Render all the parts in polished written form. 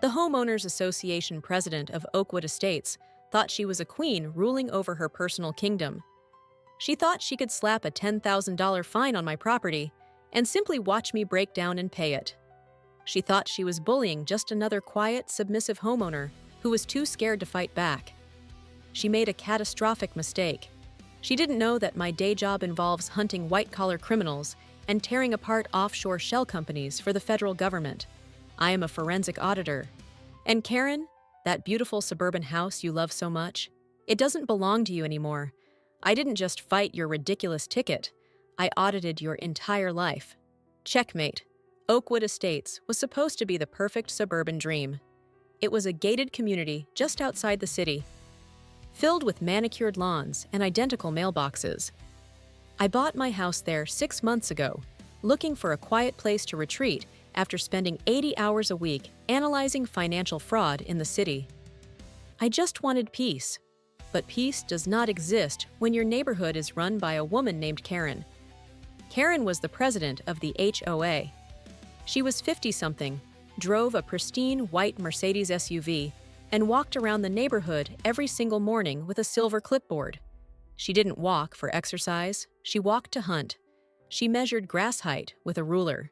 The Homeowners Association president of Oakwood Estates thought she was a queen ruling over her personal kingdom. She thought she could slap a $10,000 fine on my property and simply watch me break down and pay it. She thought she was bullying just another quiet, submissive homeowner who was too scared to fight back. She made a catastrophic mistake. She didn't know that my day job involves hunting white-collar criminals and tearing apart offshore shell companies for the federal government. I am a forensic auditor. And Karen, that beautiful suburban house you love so much, it doesn't belong to you anymore. I didn't just fight your ridiculous ticket. I audited your entire life. Checkmate. Oakwood Estates was supposed to be the perfect suburban dream. It was a gated community just outside the city, filled with manicured lawns and identical mailboxes. I bought my house there 6 months ago, looking for a quiet place to retreat after spending 80 hours a week analyzing financial fraud in the city. I just wanted peace. But peace does not exist when your neighborhood is run by a woman named Karen. Karen was the president of the HOA. She was 50-something, drove a pristine white Mercedes SUV, and walked around the neighborhood every single morning with a silver clipboard. She didn't walk for exercise, she walked to hunt. She measured grass height with a ruler.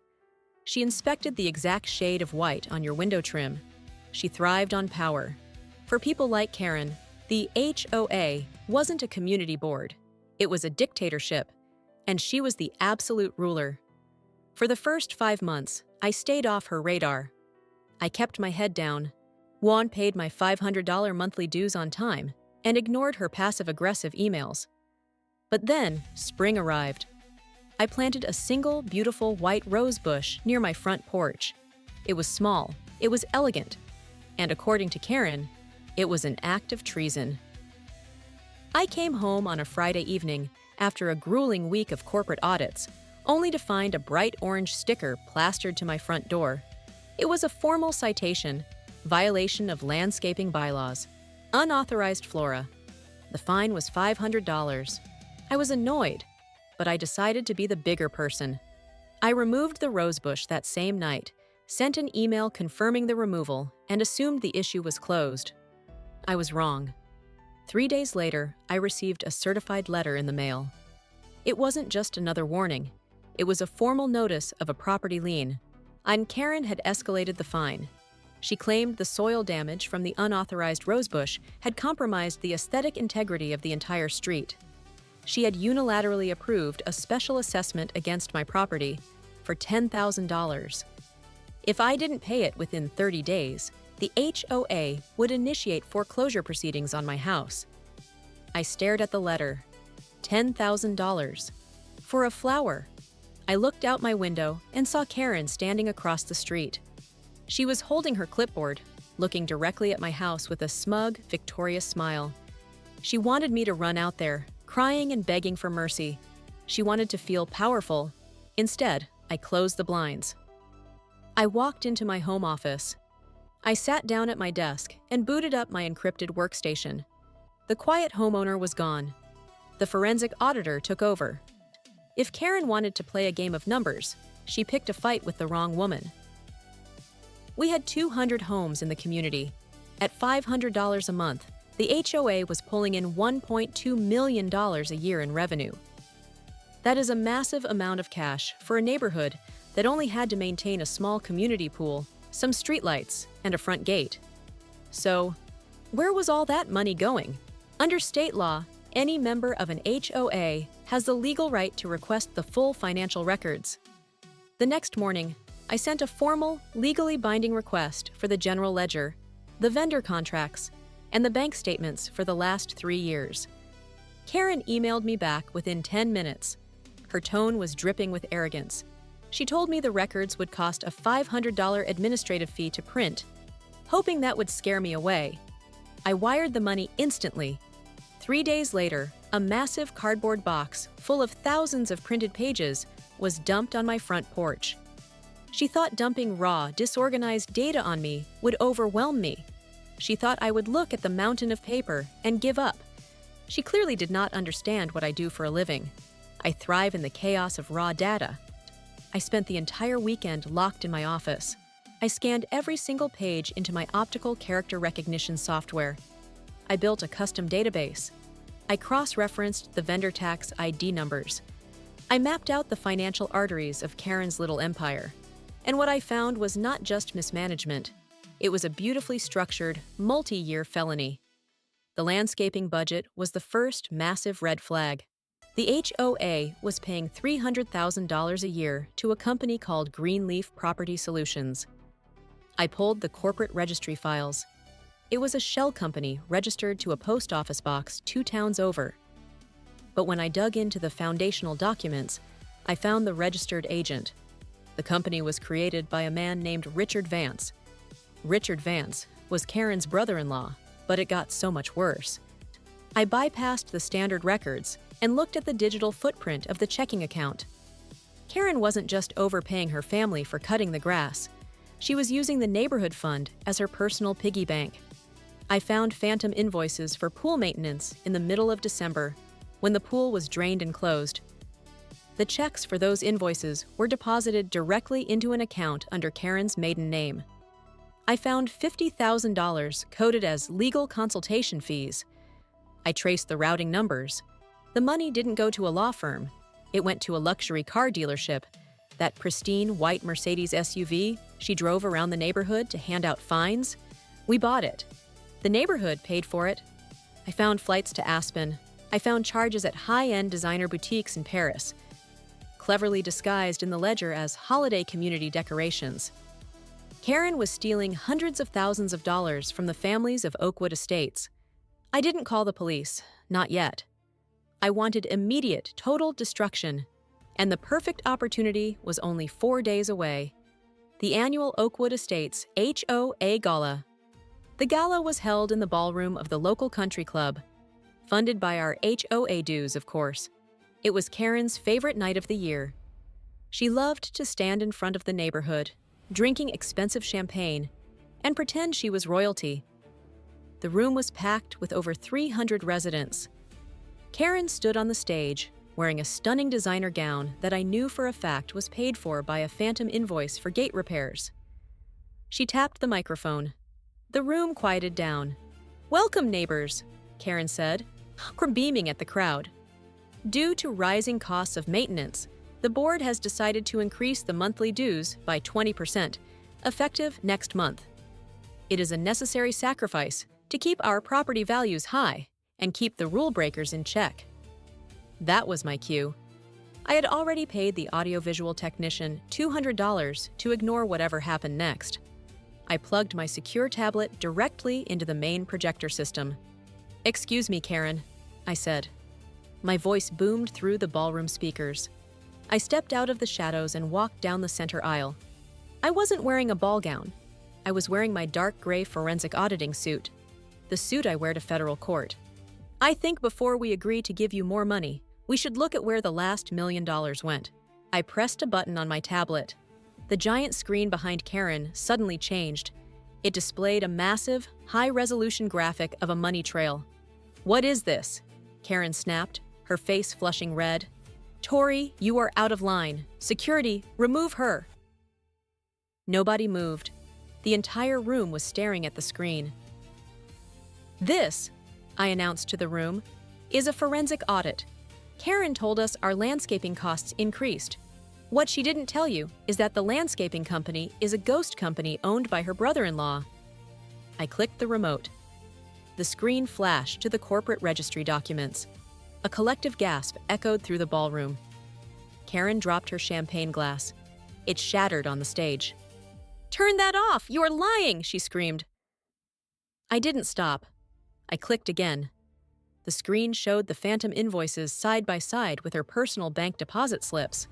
She inspected the exact shade of white on your window trim. She thrived on power. For people like Karen, the HOA wasn't a community board. It was a dictatorship, and she was the absolute ruler. For the first 5 months, I stayed off her radar. I kept my head down. Juan paid my $500 monthly dues on time and ignored her passive-aggressive emails. But then, spring arrived. I planted a single, beautiful white rose bush near my front porch. It was small, it was elegant, and according to Karen, it was an act of treason. I came home on a Friday evening after a grueling week of corporate audits, only to find a bright orange sticker plastered to my front door. It was a formal citation, violation of landscaping bylaws, unauthorized flora. The fine was $500. I was annoyed, but I decided to be the bigger person. I removed the rosebush that same night, sent an email confirming the removal, and assumed the issue was closed. I was wrong. 3 days later, I received a certified letter in the mail. It wasn't just another warning. It was a formal notice of a property lien, and Karen had escalated the fine. She claimed the soil damage from the unauthorized rosebush had compromised the aesthetic integrity of the entire street. She had unilaterally approved a special assessment against my property for $10,000. If I didn't pay it within 30 days, the HOA would initiate foreclosure proceedings on my house. I stared at the letter. $10,000. For a flower. I looked out my window and saw Karen standing across the street. She was holding her clipboard, looking directly at my house with a smug, victorious smile. She wanted me to run out there, crying and begging for mercy. She wanted to feel powerful. Instead, I closed the blinds. I walked into my home office. I sat down at my desk and booted up my encrypted workstation. The quiet homeowner was gone. The forensic auditor took over. If Karen wanted to play a game of numbers, she picked a fight with the wrong woman. We had 200 homes in the community. At $500 a month, the HOA was pulling in $1.2 million a year in revenue. That is a massive amount of cash for a neighborhood that only had to maintain a small community pool, some streetlights, and a front gate. So, where was all that money going? Under state law, any member of an HOA has the legal right to request the full financial records. The next morning, I sent a formal, legally binding request for the general ledger, the vendor contracts, and the bank statements for the last 3 years. Karen emailed me back within 10 minutes. Her tone was dripping with arrogance. She told me the records would cost a $500 administrative fee to print, hoping that would scare me away. I wired the money instantly. 3 days later, a massive cardboard box full of thousands of printed pages was dumped on my front porch. She thought dumping raw, disorganized data on me would overwhelm me. She thought I would look at the mountain of paper and give up. She clearly did not understand what I do for a living. I thrive in the chaos of raw data. I spent the entire weekend locked in my office. I scanned every single page into my optical character recognition software. I built a custom database. I cross-referenced the vendor tax ID numbers. I mapped out the financial arteries of Karen's little empire. And what I found was not just mismanagement. It was a beautifully structured, multi-year felony. The landscaping budget was the first massive red flag. The HOA was paying $300,000 a year to a company called Greenleaf Property Solutions. I pulled the corporate registry files. It was a shell company registered to a post office box 2 towns over. But when I dug into the foundational documents, I found the registered agent. The company was created by a man named Richard Vance. Richard Vance was Karen's brother-in-law, but it got so much worse. I bypassed the standard records and looked at the digital footprint of the checking account. Karen wasn't just overpaying her family for cutting the grass. She was using the neighborhood fund as her personal piggy bank. I found phantom invoices for pool maintenance in the middle of December, when the pool was drained and closed. The checks for those invoices were deposited directly into an account under Karen's maiden name. I found $50,000 coded as legal consultation fees. I traced the routing numbers. The money didn't go to a law firm. It went to a luxury car dealership, that pristine white Mercedes SUV she drove around the neighborhood to hand out fines. We bought it. The neighborhood paid for it. I found flights to Aspen. I found charges at high-end designer boutiques in Paris, cleverly disguised in the ledger as holiday community decorations. Karen was stealing hundreds of thousands of dollars from the families of Oakwood Estates. I didn't call the police, not yet. I wanted immediate, total destruction, and the perfect opportunity was only 4 days away. The annual Oakwood Estates HOA Gala. The gala was held in the ballroom of the local country club, funded by our HOA dues, of course. It was Karen's favorite night of the year. She loved to stand in front of the neighborhood, drinking expensive champagne, and pretend she was royalty. The room was packed with over 300 residents. Karen stood on the stage, wearing a stunning designer gown that I knew for a fact was paid for by a phantom invoice for gate repairs. She tapped the microphone. The room quieted down. "Welcome, neighbors," Karen said, beaming at the crowd. Due to rising costs of maintenance, the board has decided to increase the monthly dues by 20%, effective next month. It is a necessary sacrifice to keep our property values high and keep the rule breakers in check. That was my cue. I had already paid the audiovisual technician $200 to ignore whatever happened next. I plugged my secure tablet directly into the main projector system. "Excuse me, Karen," I said. My voice boomed through the ballroom speakers. I stepped out of the shadows and walked down the center aisle. I wasn't wearing a ball gown. I was wearing my dark gray forensic auditing suit, the suit I wear to federal court. "I think before we agree to give you more money, we should look at where the last $1 million went." I pressed a button on my tablet. The giant screen behind Karen suddenly changed. It displayed a massive, high-resolution graphic of a money trail. "What is this?" Karen snapped, her face flushing red. "Tori, you are out of line. Security, remove her." Nobody moved. The entire room was staring at the screen. "This," I announced to the room, "is a forensic audit. Karen told us our landscaping costs increased. What she didn't tell you is that the landscaping company is a ghost company owned by her brother-in-law." I clicked the remote. The screen flashed to the corporate registry documents. A collective gasp echoed through the ballroom. Karen dropped her champagne glass. It shattered on the stage. "Turn that off! You're lying!" she screamed. I didn't stop. I clicked again. The screen showed the phantom invoices side by side with her personal bank deposit slips.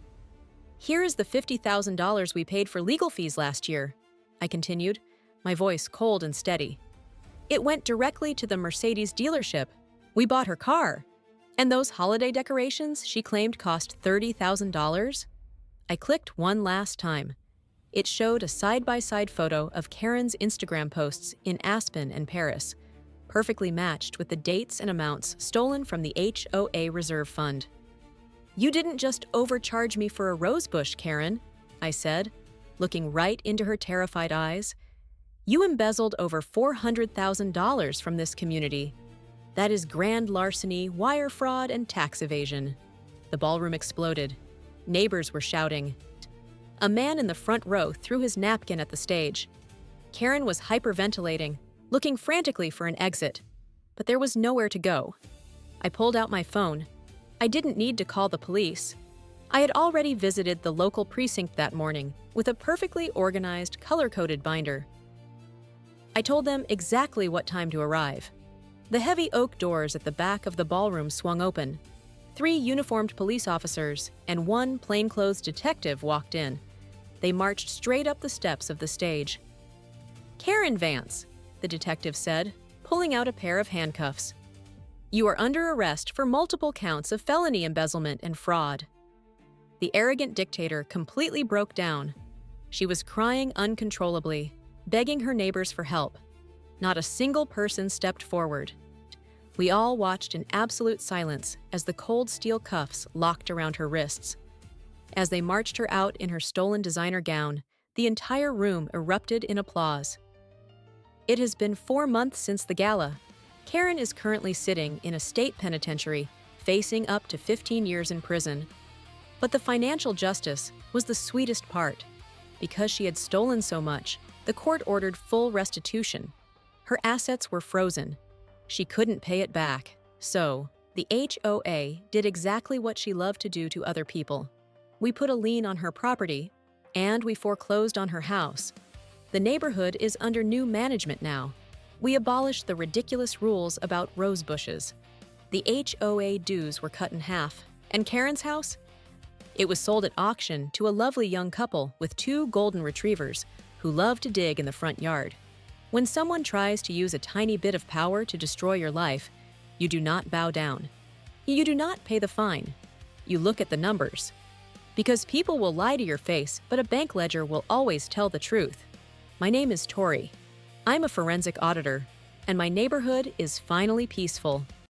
"Here is the $50,000 we paid for legal fees last year," I continued, my voice cold and steady. "It went directly to the Mercedes dealership. We bought her car. And those holiday decorations she claimed cost $30,000? I clicked one last time. It showed a side-by-side photo of Karen's Instagram posts in Aspen and Paris, perfectly matched with the dates and amounts stolen from the HOA Reserve Fund. "You didn't just overcharge me for a rosebush, Karen," I said. looking right into her terrified eyes. "You embezzled over $400,000 from this community. That is grand larceny, wire fraud, and tax evasion." The ballroom exploded. Neighbors were shouting. A man in the front row threw his napkin at the stage. Karen was hyperventilating, looking frantically for an exit, but there was nowhere to go. I pulled out my phone. I didn't need to call the police. I had already visited the local precinct that morning with a perfectly organized, color-coded binder. I told them exactly what time to arrive. The heavy oak doors at the back of the ballroom swung open. 3 uniformed police officers and 1 plainclothes detective walked in. They marched straight up the steps of the stage. "Karen Vance," the detective said, pulling out a pair of handcuffs. "You are under arrest for multiple counts of felony embezzlement and fraud." The arrogant dictator completely broke down. She was crying uncontrollably, begging her neighbors for help. Not a single person stepped forward. We all watched in absolute silence as the cold steel cuffs locked around her wrists. As they marched her out in her stolen designer gown, the entire room erupted in applause. It has been 4 months since the gala. Karen is currently sitting in a state penitentiary, facing up to 15 years in prison. But the financial justice was the sweetest part. Because she had stolen so much, the court ordered full restitution. Her assets were frozen. She couldn't pay it back. So, the HOA did exactly what she loved to do to other people. We put a lien on her property, and we foreclosed on her house. The neighborhood is under new management now. We abolished the ridiculous rules about rose bushes. The HOA dues were cut in half. And Karen's house? It was sold at auction to a lovely young couple with 2 golden retrievers who love to dig in the front yard. When someone tries to use a tiny bit of power to destroy your life, you do not bow down. You do not pay the fine. You look at the numbers. Because people will lie to your face, but a bank ledger will always tell the truth. My name is Tori. I'm a forensic auditor, and my neighborhood is finally peaceful.